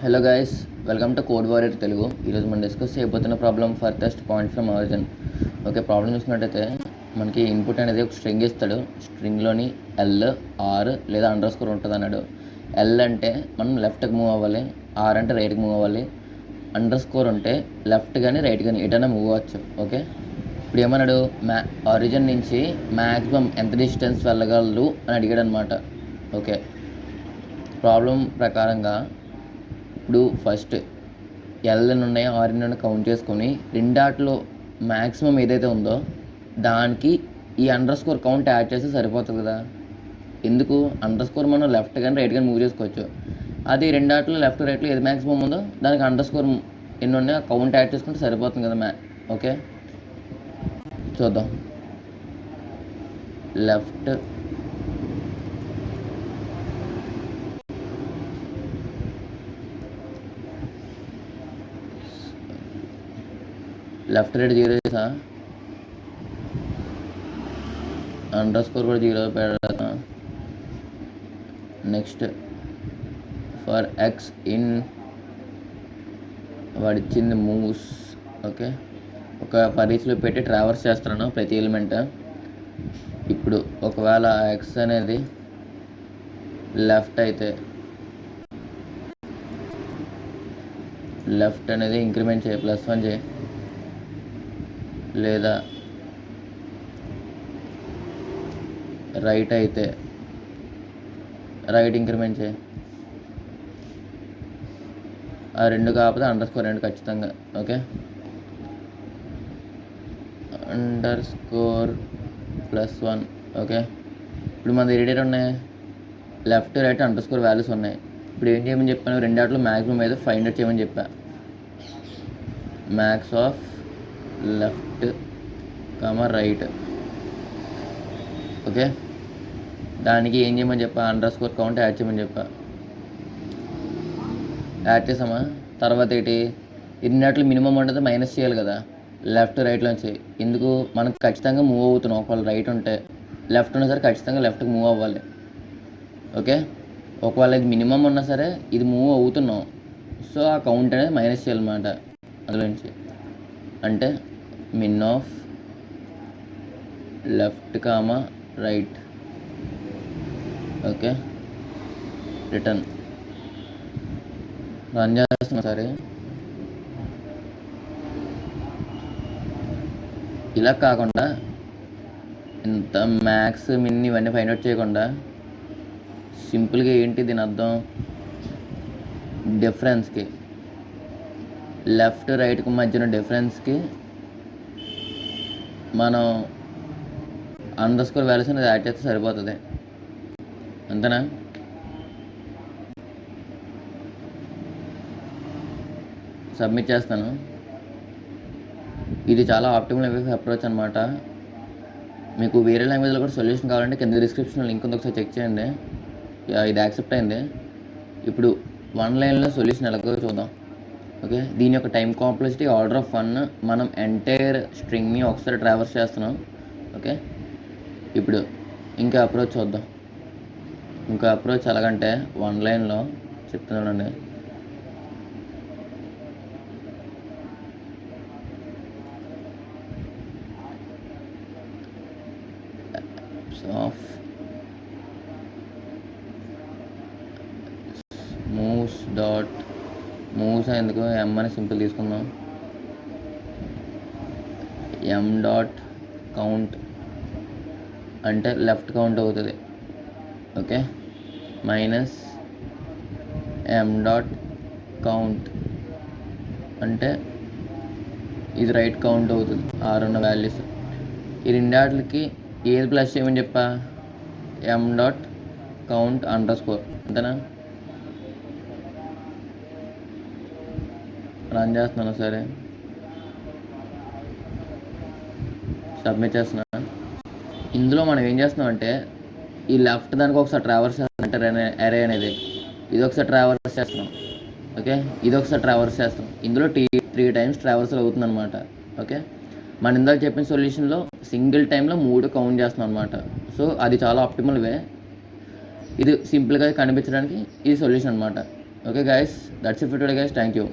Hello guys, welcome to code warrior Telugu. ఈరోజు మనం discuss చేయబోతున్న problem farthest point from origin. Okay, problem చూసినట్టయితే మనకి ఇన్పుట్ అనేది ఒక స్ట్రింగ్ ఇస్తాడు. స్ట్రింగ్లోని ఎల్, ఆర్ లేదా అండర్ స్కోర్ ఉంటుంది అన్నాడు. ఎల్ అంటే మనం లెఫ్ట్కి మూవ్ అవ్వాలి, ఆర్ అంటే రైట్కి మూవ్ అవ్వాలి, అండర్ స్కోర్ ఉంటే లెఫ్ట్ కానీ రైట్ కానీ ఎటైనా మూవ్ అవ్వచ్చు. ఓకే, ఇప్పుడు ఏమన్నాడు, ఆరిజిన్ నుంచి మ్యాక్సిమం ఎంత డిస్టెన్స్ వెళ్ళగలరు అని అడిగాడు అనమాట. ఓకే, ప్రాబ్లం ప్రకారంగా ఇప్పుడు ఫస్ట్ ఎల్ఎన్ ఉన్నాయి, ఆర్ఎన్ ఉన్నాయి కౌంట్ చేసుకొని రెండాట్లో మ్యాక్సిమం ఏదైతే ఉందో దానికి ఈ అండర్ స్కోర్ కౌంట్ యాడ్ చేస్తే సరిపోతుంది కదా. ఎందుకు అండర్ స్కోర్ మనం లెఫ్ట్ కానీ రైట్ కానీ మూవ్ చేసుకోవచ్చు. అది రెండాట్లో లెఫ్ట్ రైట్లో ఏది మ్యాక్సిమం ఉందో దానికి అండర్ స్కోర్ ఎన్ని ఉన్నాయో కౌంట్ యాడ్ చేసుకుంటే సరిపోతుంది కదా. ఓకే, చూద్దాం. లెఫ్ట్ రైట్ 0 చేసా, అండర్ స్కోర్ కూడా 0 పెడతా. నెక్స్ట్ ఫర్ ఎక్స్ ఇన్ వాడిచ్చింది మూవ్స్. ఓకే, ఒక పరిధిలో పెట్టి ట్రావర్స్ చేస్తున్నాను ప్రతి ఎలిమెంట్. ఇప్పుడు ఒకవేళ ఎక్స్ అనేది లెఫ్ట్ అయితే లెఫ్ట్ అనేది ఇంక్రిమెంట్ చేయి, +1 చేయి, లేదా రైట్ అయితే రైట్ ఇంక్రిమెంట్ చేయి. ఆ రెండు కాకపోతే అండర్ స్కోర్ రెండు ఖచ్చితంగా. Okay, under score +1. ఓకే, ఇప్పుడు మన దగ్గర ఉన్నాయి left right under score values ఉన్నాయి. ఇప్పుడు ఏం చేయమని చెప్పాను, రెండాట్లో మ్యాక్సిమం అయితే ఫైండ్ అవుట్ చేయమని చెప్పా. Max of left right. Okay, దానికి ఏం చేయమని చెప్పా, అండర్ స్కోర్ కౌంట్ యాడ్ చేయమని చెప్పా. యాడ్ చేసామా, తర్వాత ఏంటి, ఇన్నిట్లో మినిమం ఉండదు మైనస్ చేయాలి కదా లెఫ్ట్ రైట్లోంచి. ఎందుకు, మనకు ఖచ్చితంగా మూవ్ అవుతున్నాం. ఒకవేళ రైట్ ఉంటే లెఫ్ట్ ఉన్నా సరే ఖచ్చితంగా లెఫ్ట్కి మూవ్ అవ్వాలి. ఓకే, ఒకవేళ ఇది మినిమం ఉన్నా సరే ఇది మూవ్ అవుతున్నాం, సో ఆ కౌంట్ అనేది మైనస్ చేయాలన్నమాట అందులోంచి. అంటే min of left right. Okay, return run చేస్తున్నా సరే. ఇలా కాకుండా ఇంత మ్యాక్స్ మిన్ ఇవన్నీ ఫైండ్ అవుట్ చేయకుండా సింపుల్గా ఏంటి దీని అర్థం, డిఫరెన్స్కి లెఫ్ట్ రైట్కి మధ్యన డిఫరెన్స్కి మనం అండర్ స్కోర్ వాల్యూస్ అనేది యాడ్ చేస్తే సరిపోతుంది. అంతేనా. సబ్మిట్ చేస్తాను. ఇది చాలా ఆప్టిమల్ అప్రోచ్ అనమాట. మీకు వేరే లాంగ్వేజ్లో కూడా సొల్యూషన్ కావాలంటే కింద డిస్క్రిప్షన్లో లింక్ ఉంది, ఒకసారి చెక్ చేయండి. ఇది యాక్సెప్ట్ అయింది. ఇప్పుడు 1 లైన్లో సొల్యూషన్ ఎలాగో చూద్దాం. ఓకే, దీని యొక్క టైం కాంప్లెక్సిటీ ఆర్డర్ ఆఫ్ 1. మనం ఎంటైర్ స్ట్రింగ్ని ఒకసారి ట్రావర్స్ చేస్తున్నాం. ఓకే, ఇప్పుడు ఇంకా అప్రోచ్ చూద్దాం. ఇంకా అప్రోచ్ ఎలాగంటే 1 లైన్లో చెప్తున్నానండి. ఆఫ్ మూవ్స్ ఎందుకు ఎం అని సింపుల్ తీసుకుందాం. ఎం డాట్ కౌంట్ అంటే లెఫ్ట్ కౌంట్ అవుతుంది. Okay, minus M dot count అంటే ఇది రైట్ కౌంట్ అవుతుంది. 6 ఉన్న వాల్యూస్. ఈ రెండాటికి ఏది ప్లస్ చేయమని చెప్పా, M dot count under score. అంతేనా. రన్ చేస్తున్నాను సరే, సబ్మిట్ చేస్తున్నాను. ఇందులో మనం ఏం చేస్తున్నాం అంటే ఈ లెఫ్ట్ దానికి ఒకసారి ట్రావర్స్ చేస్తాం, అరే అనేది ఇది ఒకసారి ట్రావర్స్ చేస్తున్నాం. ఓకే, ఇది ఒకసారి ట్రావర్స్ చేస్తాం. ఇందులో 3 టైమ్స్ ట్రావర్సల్ అవుతుంది అనమాట. ఓకే, మన ఇందాక చెప్పిన సొల్యూషన్లో సింగిల్ టైంలో 3 కౌంట్ చేస్తున్నాం అనమాట. సో అది చాలా ఆప్టిమల్ వే. ఇది సింపుల్గా కనిపించడానికి ఇది సొల్యూషన్ అనమాట. Okay guys, that's it for today guys, thank you.